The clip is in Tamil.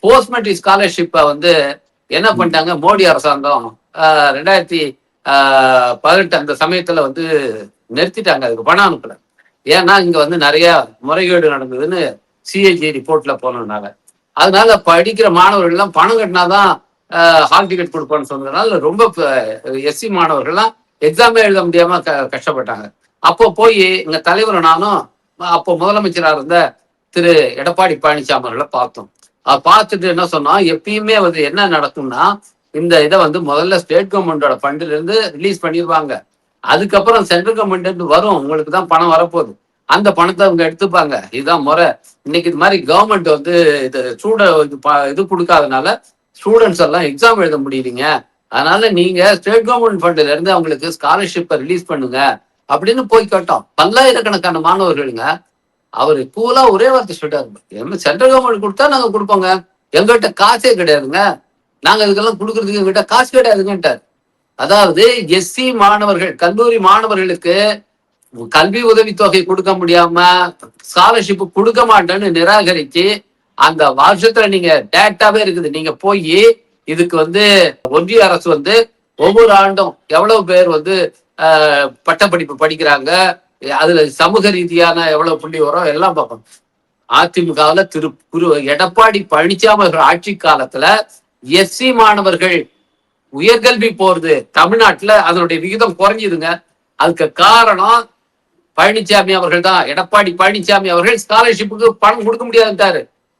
போஸ்ட் ஸ்காலர்ஷிப்பை வந்து என்ன பண்ணிட்டாங்க மோடி அரசாங்கம் 2018 அந்த சமயத்துல வந்து நிறுத்திட்டாங்க. அதுக்கு பணம் அனுப்பல. ஏன்னா இங்க வந்து நிறைய முறைகேடு நடந்ததுன்னு சிஏஜி ரிப்போர்ட்ல போனதுனால. அதனால படிக்கிற மாணவர்கள் எல்லாம் பணம் கட்டினாதான் ஹால் டிக்கெட் கொடுப்போம்னு சொன்னதுனால ரொம்ப எஸ்சி மாணவர்கள்லாம் எக்ஸாமே எழுத முடியாம கஷ்டப்பட்டாங்க. அப்போ போய் எங்க தலைவர் நானும் அப்போ முதலமைச்சராக இருந்த திரு எடப்பாடி பழனிசாமி அவர்களை பார்த்தோம். பார்த்துட்டு என்ன சொன்னோம், எப்பயுமே வந்து என்ன நடக்கும்னா இந்த இதை வந்து முதல்ல ஸ்டேட் கவர்மெண்டோட ஃபண்ட்ல இருந்து ரிலீஸ் பண்ணிடுவாங்க. அதுக்கப்புறம் சென்ட்ரல் கவர்மெண்ட் வரும், உங்களுக்கு தான் பணம் வரப்போகுது, அந்த பணத்தை அவங்க எடுத்துப்பாங்க. இதுதான் முறை. இன்னைக்கு இது மாதிரி கவர்மெண்ட் வந்து இது இது கொடுக்காதனால ஸ்டூடெண்ட்ஸ் எல்லாம் எக்ஸாம் எழுத முடியலீங்க. அதனால நீங்க ஸ்டேட் கவர்மெண்ட் ஃபண்ட்ல இருந்து அவங்களுக்கு ஸ்காலர்ஷிப்பை ரிலீஸ் பண்ணுங்க அப்படின்னு போய் கேட்டோம். பல்லாயிரக்கணக்கான மாணவர்களுங்க. அவரு கூலா ஒரே வார்த்தை சொல்லிட்டாரு, சென்ட்ரல் கவர்மெண்ட் கொடுத்தா நாங்க கொடுப்போங்க, எங்ககிட்ட காசே கிடையாதுங்க, நாங்க இதுக்கெல்லாம் கொடுக்கறதுக்கு எங்ககிட்ட காசு கிடையாதுங்கன்ட்டார். அதாவது எஸ்சி மாணவர்கள், கல்லூரி மாணவர்களுக்கு கல்வி உதவித்தொகை கொடுக்க முடியாம ஸ்காலர்ஷிப் கொடுக்க மாட்டேன்னு நிராகரிச்சு அந்த வருஷத்துல நீங்க டேட்டாவே இருக்குது. நீங்க போய் இதுக்கு வந்து ஒன்றிய அரசு வந்து ஒவ்வொரு ஆண்டும் எவ்வளவு பேர் வந்து பட்டப்படிப்பு படிக்கிறாங்க, அதுல சமூக ரீதியான எவ்வளவு புள்ளி வரும் எல்லாம் பார்ப்போம். அதிமுகவில் எடப்பாடி பழனிசாமி அவர்கள் ஆட்சி காலத்துல எஸ்சி மாணவர்கள் உயர்கல்வி போறது தமிழ்நாட்டுல அதனுடைய விகிதம் குறைஞ்சுதுங்க. அதுக்கு காரணம் பழனிசாமி அவர்கள் தான். எடப்பாடி பழனிசாமி அவர்கள் ஸ்காலர்ஷிப்புக்கு பணம் கொடுக்க முடியாதுட்டாரு.